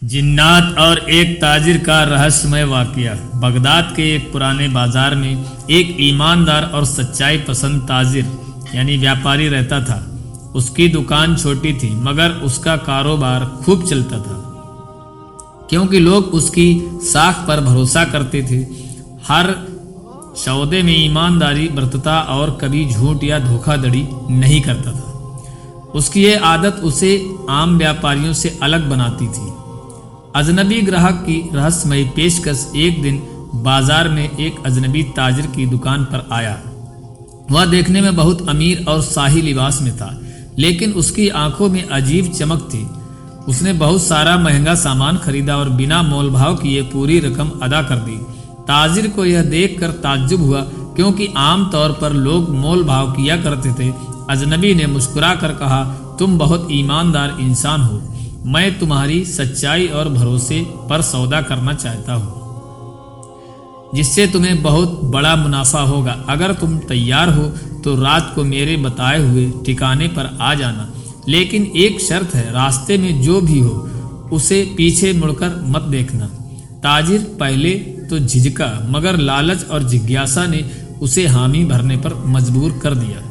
जिन्नात और एक ताजिर का रहस्यमय वाकया। बगदाद के एक पुराने बाजार में एक ईमानदार और सच्चाई पसंद ताजिर यानी व्यापारी रहता था। उसकी दुकान छोटी थी मगर उसका कारोबार खूब चलता था, क्योंकि लोग उसकी साख पर भरोसा करते थे। हर सौदे में ईमानदारी बरतता और कभी झूठ या धोखाधड़ी नहीं करता था। उसकी ये आदत उसे आम व्यापारियों से अलग बनाती थी। अजनबी ग्राहक की रहस्यमयी पेशकश। एक दिन बाजार में एक अजनबी ताजिर की दुकान पर आया। वह देखने में बहुत अमीर और शाही लिबास में था, लेकिन उसकी आंखों में अजीब चमक थी। उसने बहुत सारा महंगा सामान खरीदा और बिना मोलभाव किए पूरी रकम अदा कर दी। ताजिर को यह देखकर ताज्जुब हुआ, क्योंकि आम तौर पर लोग मोल भाव किया करते थे। अजनबी ने मुस्कुरा कर कहा, तुम बहुत ईमानदार इंसान हो। मैं तुम्हारी सच्चाई और भरोसे पर सौदा करना चाहता हूँ, जिससे तुम्हें बहुत बड़ा मुनाफा होगा। अगर तुम तैयार हो तो रात को मेरे बताए हुए ठिकाने पर आ जाना, लेकिन एक शर्त है, रास्ते में जो भी हो उसे पीछे मुड़कर मत देखना। ताजिर पहले तो झिझका, मगर लालच और जिज्ञासा ने उसे हामी भरने पर मजबूर कर दिया।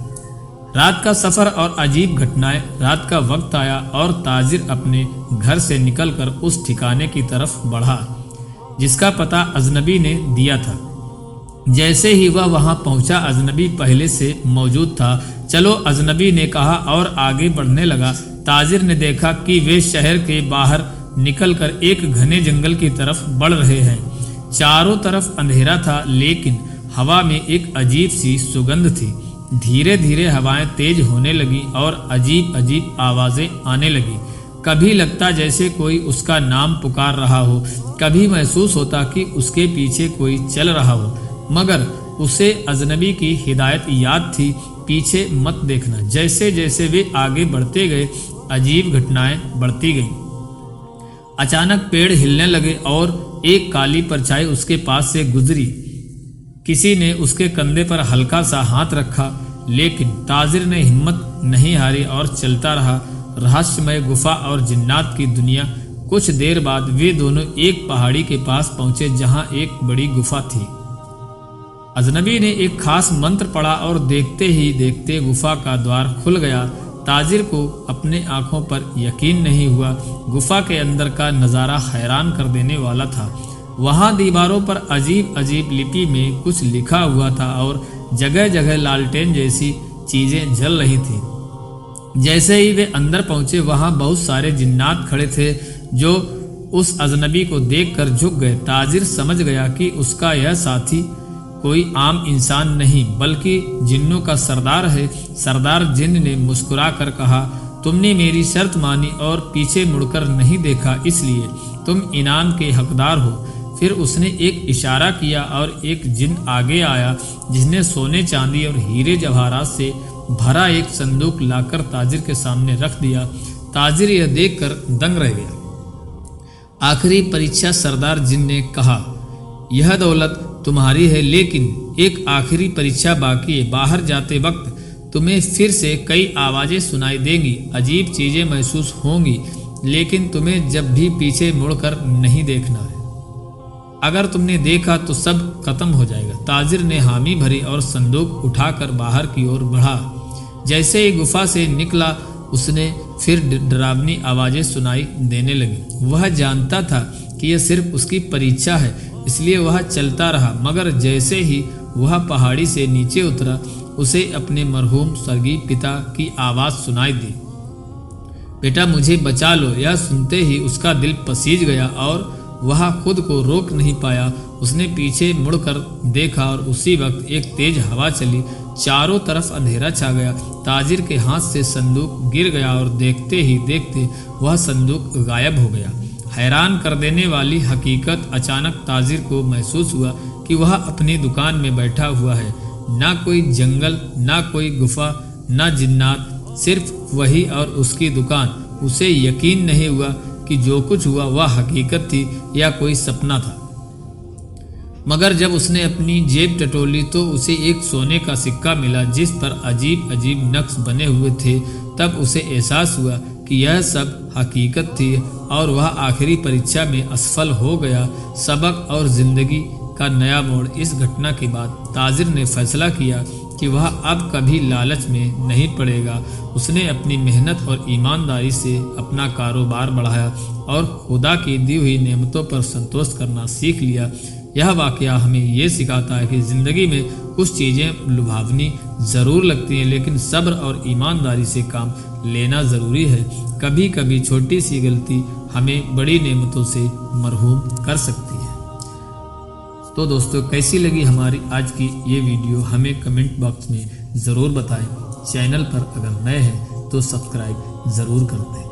रात का सफर और अजीब घटनाएं। रात का वक्त आया और ताजिर अपने घर से निकलकर उस ठिकाने की तरफ बढ़ा जिसका पता अजनबी ने दिया था। जैसे ही वह वहां पहुंचा, अजनबी पहले से मौजूद था। चलो, अजनबी ने कहा और आगे बढ़ने लगा। ताजिर ने देखा कि वे शहर के बाहर निकलकर एक घने जंगल की तरफ बढ़ रहे हैं। चारों तरफ अंधेरा था, लेकिन हवा में एक अजीब सी सुगंध थी। धीरे धीरे हवाएं तेज होने लगी और अजीब अजीब आवाजें आने लगी। कभी लगता जैसे कोई उसका नाम पुकार रहा हो, कभी महसूस होता कि उसके पीछे कोई चल रहा हो। मगर उसे अजनबी की हिदायत याद थी, पीछे मत देखना। जैसे जैसे वे आगे बढ़ते गए, अजीब घटनाएं बढ़ती गईं। अचानक पेड़ हिलने लगे और एक काली परछाई उसके पास से गुजरी। किसी ने उसके कंधे पर हल्का सा हाथ रखा, लेकिन ताजिर ने हिम्मत नहीं हारी और चलता रहा। रहस्यमय गुफा और जिन्नात की दुनिया। कुछ देर बाद वे दोनों एक पहाड़ी के पास पहुंचे, जहां एक बड़ी गुफा थी। अजनबी ने एक खास मंत्र पढ़ा और देखते ही देखते गुफा का द्वार खुल गया। ताजिर को अपने आंखों पर यकीन नहीं हुआ। गुफा के अंदर का नज़ारा हैरान कर देने वाला था। वहां दीवारों पर अजीब अजीब लिपि में कुछ लिखा हुआ था और जगह जगह लालटेन जैसी चीजें जल रही थी। जैसे ही वे अंदर पहुंचे, वहां बहुत सारे जिन्नात खड़े थे, जो उस अजनबी को देखकर झुक गए। ताजिर समझ गया कि उसका यह साथी कोई आम इंसान नहीं, बल्कि जिन्नों का सरदार है। सरदार जिन्न ने मुस्कुरा कर कहा, तुमने मेरी शर्त मानी और पीछे मुड़कर नहीं देखा, इसलिए तुम इनाम के हकदार हो। फिर उसने एक इशारा किया और एक जिन आगे आया, जिसने सोने चांदी और हीरे जवाहरात से भरा एक संदूक लाकर ताजिर के सामने रख दिया। ताजिर यह देखकर दंग रह गया। आखिरी परीक्षा, सरदार जिन ने कहा, यह दौलत तुम्हारी है, लेकिन एक आखिरी परीक्षा बाकी है। बाहर जाते वक्त तुम्हें फिर से कई आवाजें सुनाई देंगी, अजीब चीजें महसूस होंगी, लेकिन तुम्हें जब भी पीछे मुड़कर नहीं देखना है। अगर तुमने देखा तो सब खत्म हो जाएगा। ताजिर ने हामी भरी और संदूक उठाकर बाहर की ओर बढ़ा। जैसे ही गुफा से निकला, उसने फिर डरावनी आवाजें सुनाई देने लगी। वह जानता था कि यह सिर्फ उसकी परीक्षा है, इसलिए वह चलता रहा। मगर जैसे ही वह पहाड़ी से नीचे उतरा, उसे अपने मरहूम स्वर्गीय पिता की आवाज सुनाई दी, बेटा मुझे बचा लो। यह सुनते ही उसका दिल पसीज गया और वह खुद को रोक नहीं पाया। उसने पीछे मुड़कर देखा और उसी वक्त एक तेज हवा चली। चारों तरफ अंधेरा छा गया। ताजिर के हाथ से संदूक गिर गया और देखते ही देखते वह संदूक गायब हो गया। हैरान कर देने वाली हकीकत, अचानक ताजिर को महसूस हुआ कि वह अपनी दुकान में बैठा हुआ है। ना कोई जंगल, ना कोई गुफा, ना जिन्नात, सिर्फ वही और उसकी दुकान। उसे यकीन नहीं हुआ कि जो कुछ हुआ वह हकीकत थी या कोई सपना था। मगर जब उसने अपनी जेब टटोली तो उसे एक सोने का सिक्का मिला, जिस पर अजीब अजीब नक्श बने हुए थे। तब उसे एहसास हुआ कि यह सब हकीकत थी और वह आखिरी परीक्षा में असफल हो गया। सबक और जिंदगी का नया मोड़। इस घटना के बाद ताजिर ने फैसला किया कि वह अब कभी लालच में नहीं पड़ेगा। उसने अपनी मेहनत और ईमानदारी से अपना कारोबार बढ़ाया और खुदा की दी हुई नेमतों पर संतोष करना सीख लिया। यह वाकया हमें ये सिखाता है कि ज़िंदगी में कुछ चीज़ें लुभावनी ज़रूर लगती हैं, लेकिन सब्र और ईमानदारी से काम लेना ज़रूरी है। कभी कभी छोटी सी गलती हमें बड़ी नेमतों से मरहूम कर सकती है। तो दोस्तों, कैसी लगी हमारी आज की ये वीडियो हमें कमेंट बॉक्स में ज़रूर बताएं। चैनल पर अगर नए हैं तो सब्सक्राइब ज़रूर कर दें।